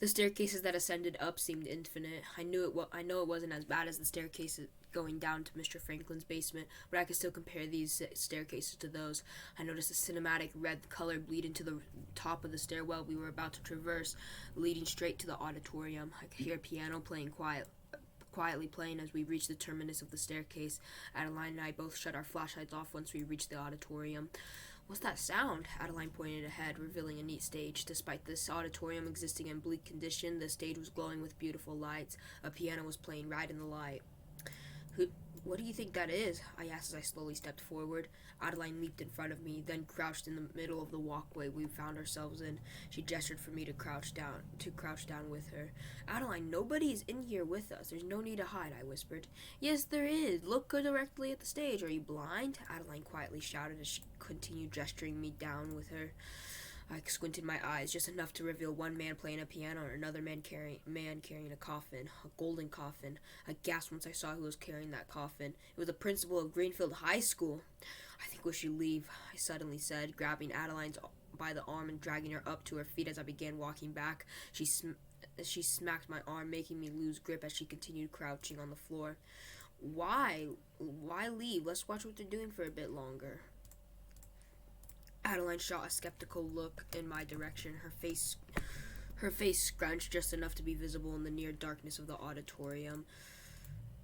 The staircases that ascended up seemed infinite. I know it wasn't as bad as the staircases going down to Mr. Franklin's basement, but I could still compare these staircases to those. I noticed a cinematic red color bleed into the top of the stairwell we were about to traverse, leading straight to the auditorium. I could hear a piano playing quietly playing as we reached the terminus of the staircase. Adeline and I both shut our flashlights off once we reached the auditorium. What's that sound? Adeline pointed ahead, revealing a neat stage. Despite this auditorium existing in bleak condition, the stage was glowing with beautiful lights. A piano was playing right in the light. What do you think that is? I asked as I slowly stepped forward. Adeline leaped in front of me, then crouched in the middle of the walkway we found ourselves in. She gestured for me to crouch down with her. Adeline, nobody is in here with us. There's no need to hide, I whispered. Yes, there is. Look directly at the stage. Are you blind? Adeline quietly shouted as she continued gesturing me down with her. I squinted my eyes, just enough to reveal one man playing a piano and another man carrying a coffin, a golden coffin. I gasped once I saw who was carrying that coffin. It was the principal of Greenfield High School. I think we should leave, I suddenly said, grabbing Adeline by the arm and dragging her up to her feet as I began walking back. She smacked my arm, making me lose grip as she continued crouching on the floor. Why? Why leave? Let's watch what they're doing for a bit longer. Adeline shot a skeptical look in my direction, her face scrunched just enough to be visible in the near darkness of the auditorium.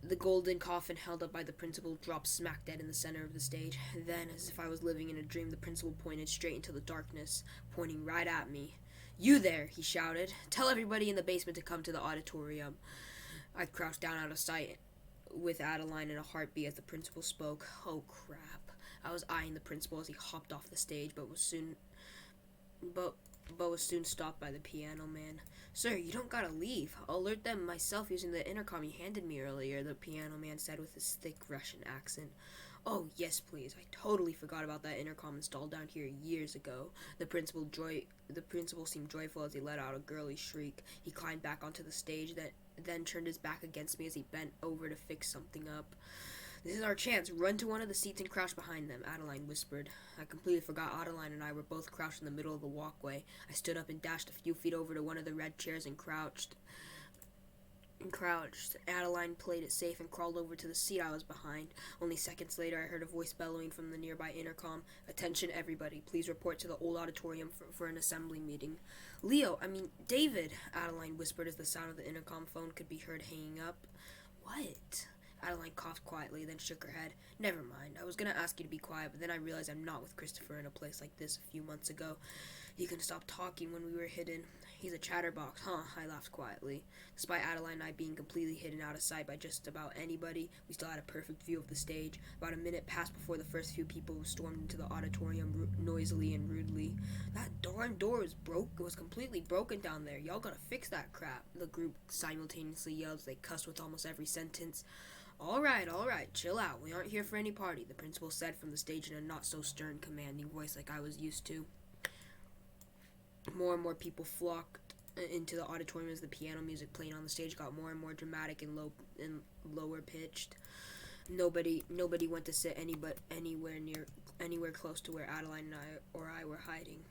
The golden coffin held up by the principal dropped smack dead in the center of the stage. Then, as if I was living in a dream, the principal pointed straight into the darkness, pointing right at me. You there, he shouted. Tell everybody in the basement to come to the auditorium. I crouched down out of sight with Adeline in a heartbeat as the principal spoke. Oh, crap. I was eyeing the principal as he hopped off the stage, but was soon stopped by the piano man. Sir, you don't gotta leave. I'll alert them myself using the intercom you handed me earlier, the piano man said with his thick Russian accent. Oh, yes, please. I totally forgot about that intercom installed down here years ago. The principal seemed joyful as he let out a girly shriek. He climbed back onto the stage, then turned his back against me as he bent over to fix something up. This is our chance. Run to one of the seats and crouch behind them, Adeline whispered. I completely forgot Adeline and I were both crouched in the middle of the walkway. I stood up and dashed a few feet over to one of the red chairs and crouched. Adeline played it safe and crawled over to the seat I was behind. Only seconds later, I heard a voice bellowing from the nearby intercom. Attention, everybody. Please report to the old auditorium for an assembly meeting. David, Adeline whispered as the sound of the intercom phone could be heard hanging up. What? Adeline coughed quietly, then shook her head. Never mind. I was going to ask you to be quiet, but then I realized I'm not with Christopher in a place like this a few months ago. He couldn't stop talking when we were hidden. He's a chatterbox, huh? I laughed quietly. Despite Adeline and I being completely hidden out of sight by just about anybody, we still had a perfect view of the stage. About a minute passed before the first few people stormed into the auditorium noisily and rudely. That darn door was completely broken down there. Y'all gotta fix that crap. The group simultaneously yelled as they cussed with almost every sentence. All right, chill out. We aren't here for any party, the principal said from the stage in a not-so-stern, commanding voice like I was used to. More and more people flocked into the auditorium as the piano music playing on the stage got more and more dramatic and lower pitched. Nobody went to sit anywhere close to where Adeline and I were hiding.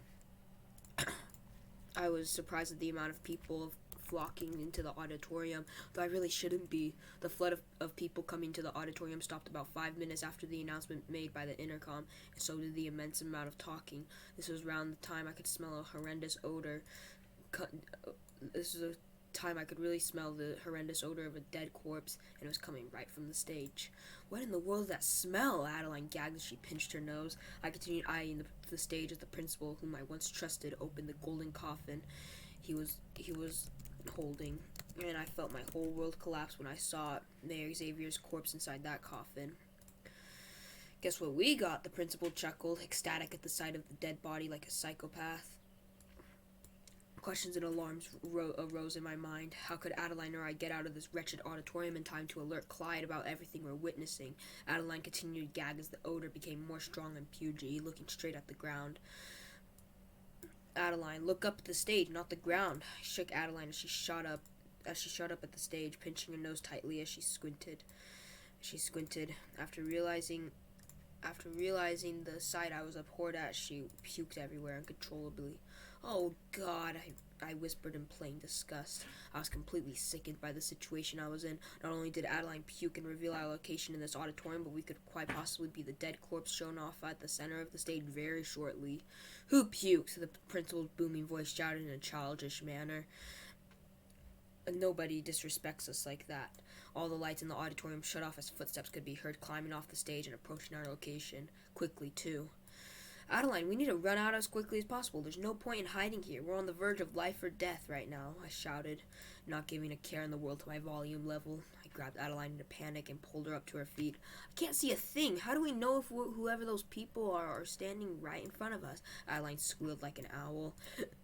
I was surprised at the amount of people flocking into the auditorium, though I really shouldn't be. The flood of people coming to the auditorium stopped about 5 minutes after the announcement made by the intercom, and so did the immense amount of talking. This was around the time I could smell a horrendous odor. This was a time I could really smell the horrendous odor of a dead corpse, and it was coming right from the stage. What in the world is that smell? Adeline gagged as she pinched her nose. I continued eyeing the stage as the principal, whom I once trusted, opened the golden coffin he was holding, and I felt my whole world collapse when I saw Mayor Xavier's corpse inside that coffin. Guess what we got? The principal chuckled, ecstatic at the sight of the dead body like a psychopath. Questions and alarms arose in my mind. How could Adeline or I get out of this wretched auditorium in time to alert Clyde about everything we're witnessing? Adeline continued to gag as the odor became more strong and pungent, looking straight at the ground. Adeline, look up at the stage, not the ground. I shook Adeline as she shot up at the stage, pinching her nose tightly as she squinted. After realizing the sight I was abhorred at, she puked everywhere uncontrollably. Oh God, I whispered in plain disgust. I was completely sickened by the situation I was in. Not only did Adeline puke and reveal our location in this auditorium, but we could quite possibly be the dead corpse shown off at the center of the stage very shortly. "Who pukes?" the principal's booming voice shouted in a childish manner. Nobody disrespects us like that. All the lights in the auditorium shut off as footsteps could be heard climbing off the stage and approaching our location. Quickly, too. "Adeline, we need to run out as quickly as possible. There's no point in hiding here. We're on the verge of life or death right now," I shouted, not giving a care in the world to my volume level. I grabbed Adeline in a panic and pulled her up to her feet. "I can't see a thing. How do we know if whoever those people are standing right in front of us?" Adeline squealed like an owl.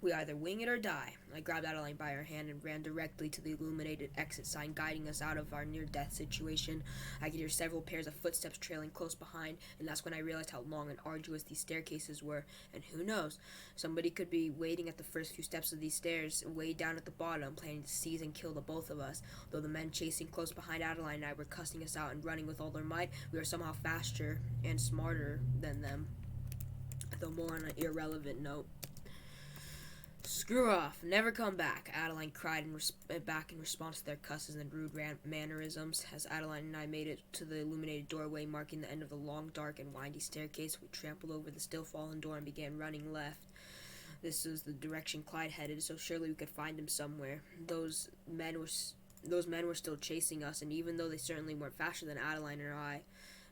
"We either wing it or die." I grabbed Adeline by her hand and ran directly to the illuminated exit sign, guiding us out of our near-death situation. I could hear several pairs of footsteps trailing close behind, and that's when I realized how long and arduous these staircases were. And who knows, somebody could be waiting at the first few steps of these stairs, way down at the bottom, planning to seize and kill the both of us. Though the men chasing close behind Adeline and I were cussing us out and running with all their might, we were somehow faster and smarter than them. Though more on an irrelevant note. "Screw off, never come back," Adeline cried back in response to their cusses and rude mannerisms. As Adeline and I made it to the illuminated doorway marking the end of the long, dark, and windy staircase, we trampled over the still fallen door and began running left. This was the direction Clyde headed, so surely we could find him somewhere. Those men were still chasing us, and even though they certainly weren't faster than Adeline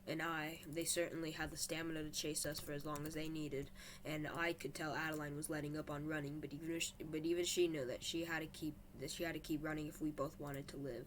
and I, they certainly had the stamina to chase us for as long as they needed. And I could tell Adeline was letting up on running, but even she knew that she had to keep running if we both wanted to live.